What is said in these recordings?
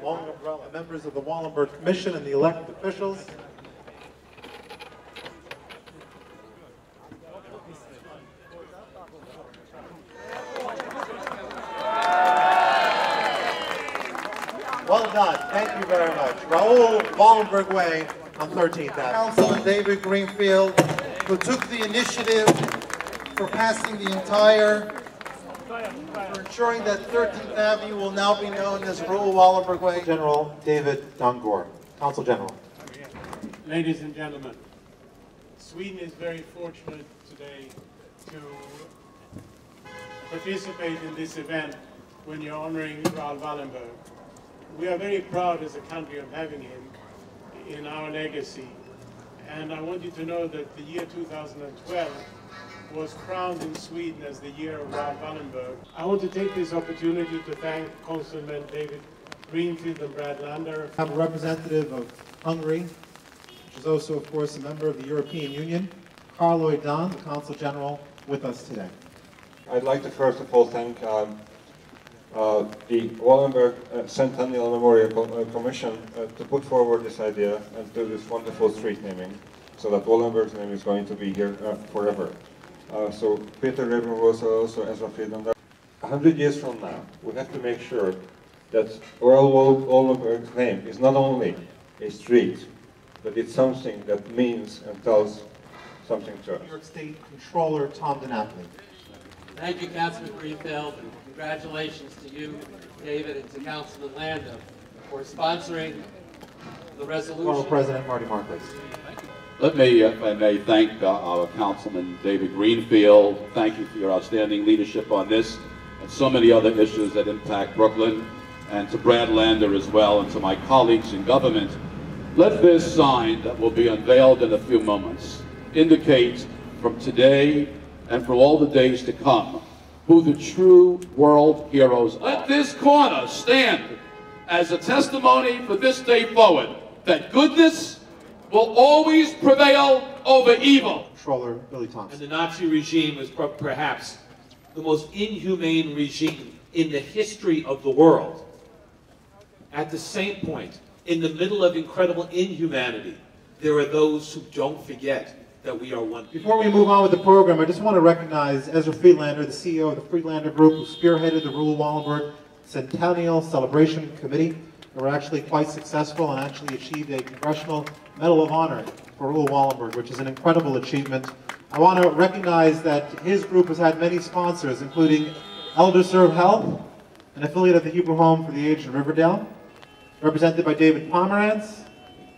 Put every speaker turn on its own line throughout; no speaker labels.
long umbrella, members of the Wallenberg Commission and the elected officials. Well done. Thank you very much. Raoul, Wallenberg Way on 13th Avenue.
Councilman David Greenfield, who took the initiative for passing the entire, for ensuring that 13th Avenue will now be known as Raoul Wallenberg Way.
General David Dungor, Council General.
Ladies and gentlemen, Sweden is very fortunate today to participate in this event when you're honoring Raoul Wallenberg. We are very proud as a country of having him in our legacy. And I want you to know that the year 2012 was crowned in Sweden as the year of Raoul Wallenberg. I want to take this opportunity to thank Councilman David Greenfield and Brad Lander.
I have a representative of Hungary, which is also, of course, a member of the European Union, Carlo Idan, the Consul General, with us today.
I'd like to first of all thank the Wallenberg Centennial Memorial Commission to put forward this idea and do this wonderful street naming, so that Wallenberg's name is going to be here forever. So Peter Raoul was also Ezra Friedlander. 100 years from now, we have to make sure that Raoul Wallenberg's name is not only a street, but it's something that means and tells something to us.
New York State Controller Tom DiNapoli.
Thank you, Councilman Greenfield, and congratulations to you, David, and to Councilman Landa for sponsoring the resolution.
Former President Marty Marquez.
Let me, if I may, thank our Councilman David Greenfield. Thank you for your outstanding leadership on this and so many other issues that impact Brooklyn, and to Brad Lander as well, and to my colleagues in government. Let this sign that will be unveiled in a few moments indicate from today and for all the days to come who the true world heroes are. Let this corner stand as a testimony for this day forward, that goodness will always prevail over evil.
Controller Billy Thompson.
And the Nazi regime was perhaps the most inhumane regime in the history of the world. At the same point, in the middle of incredible inhumanity, there are those who don't forget that we are one.
Before we move on with the program, I just want to recognize Ezra Friedlander, the CEO of the Friedlander Group, who spearheaded the Raoul Wallenberg Centennial Celebration Committee. They were actually quite successful and actually achieved a Congressional Medal of Honor for Raoul Wallenberg, which is an incredible achievement. I want to recognize that his group has had many sponsors, including Elder Serve Health, an affiliate of the Hebrew Home for the Aged in Riverdale, represented by David Pomerantz,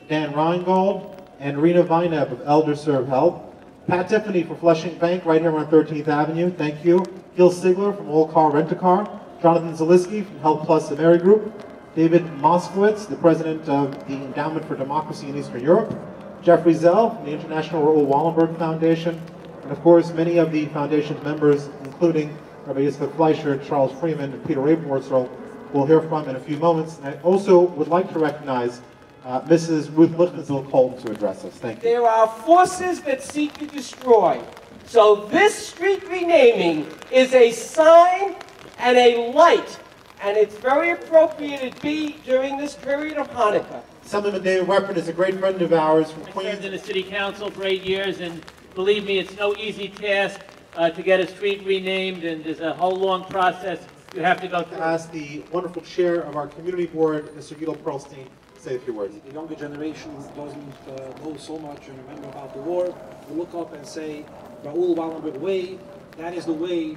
Dan Reingold, and Rena Weineb of Elder Serve Health. Pat Tiffany for Flushing Bank, right here on 13th Avenue, thank you. Gil Sigler from Old Car Rent-A-Car. Jonathan Zaliski from Health Plus the Mary Group. David Moskowitz, the president of the Endowment for Democracy in Eastern Europe. Jeffrey Zell from the International Raoul Wallenberg Foundation. And of course, many of the foundation's members, including Rabbi Yitzchak Fleischer, Charles Freeman, and Peter Rabenwurzel, we'll hear from in a few moments. And I also would like to recognize Mrs. Ruth Lichtenstein-Colton to address us. Thank you.
There are forces that seek to destroy. So this street renaming is a sign and a light, and it's very appropriate it be during this period of Hanukkah.
Assemblyman David Weprin is a great friend of ours from Queens.
I served in the City Council for 8 years, and believe me, it's no easy task to get a street renamed, and there's a whole long process you have to go through.
Ask the wonderful chair of our community board, Mr. Gidel Perlstein, to say a few words.
The younger generation doesn't know so much and remember about the war. We look up and say, Raoul Wallenberg Way, that is the way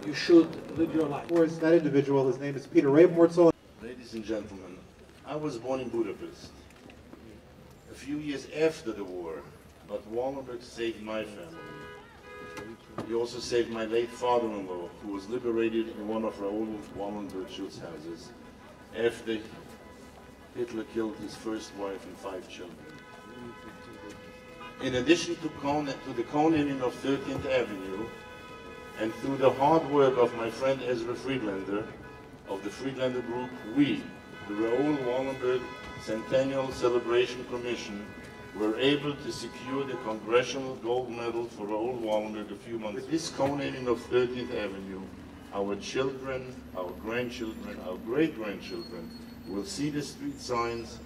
you should live your life.
Of course, that individual, his name is Peter Rabenwurzel.
Ladies and gentlemen, I was born in Budapest a few years after the war, but Wallenberg saved my family. He also saved my late father-in-law, who was liberated in one of Raoul Wallenberg's houses after Hitler killed his first wife and 5 children. In addition to the co-naming of 13th Avenue, and through the hard work of my friend Ezra Friedlander of the Friedlander Group, we, the Raoul Wallenberg Centennial Celebration Commission, were able to secure the Congressional Gold Medal for Raoul Wallenberg a few months. With this co-naming of 13th Avenue, our children, our grandchildren, our great-grandchildren will see the street signs,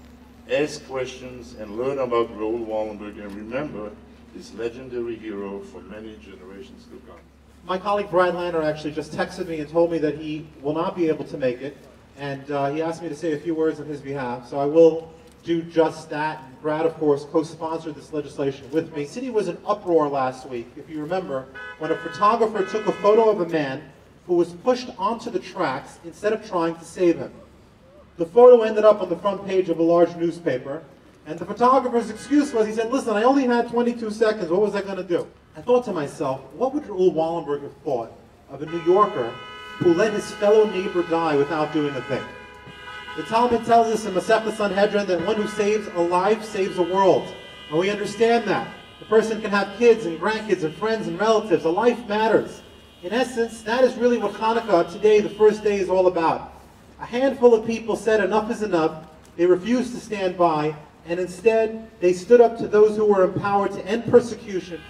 ask questions, and learn about Raoul Wallenberg and remember this legendary hero for many generations to come.
My colleague Brad Lander actually just texted me and told me that he will not be able to make it, and he asked me to say a few words on his behalf, so I will do just that. And Brad, of course, co-sponsored this legislation with me. The city was in uproar last week, if you remember, when a photographer took a photo of a man who was pushed onto the tracks instead of trying to save him. The photo ended up on the front page of a large newspaper, and the photographer's excuse was, he said, listen, I only had 22 seconds, what was I going to do? I thought to myself, what would Raoul Wallenberg have thought of a New Yorker who let his fellow neighbor die without doing a thing? The Talmud tells us in Masechta Sanhedrin that one who saves a life saves a world. And we understand that. The person can have kids and grandkids and friends and relatives. A life matters. In essence, that is really what Hanukkah today, the first day, is all about. A handful of people said enough is enough. They refused to stand by, and instead they stood up to those who were empowered to end persecution.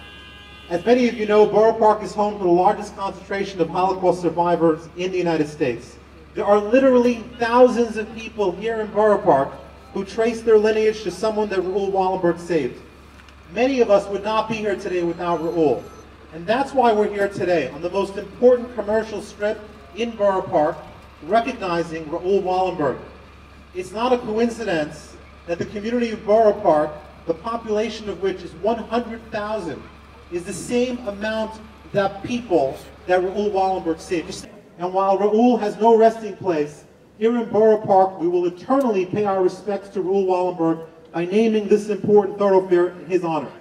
As many of you know, Borough Park is home to the largest concentration of Holocaust survivors in the United States. There are literally thousands of people here in Borough Park who trace their lineage to someone that Raoul Wallenberg saved. Many of us would not be here today without Raoul. And that's why we're here today on the most important commercial strip in Borough Park, recognizing Raoul Wallenberg. It's not a coincidence that the community of Borough Park, the population of which is 100,000, is the same amount that people that Raoul Wallenberg saved. And while Raoul has no resting place, here in Borough Park we will eternally pay our respects to Raoul Wallenberg by naming this important thoroughfare in his honor.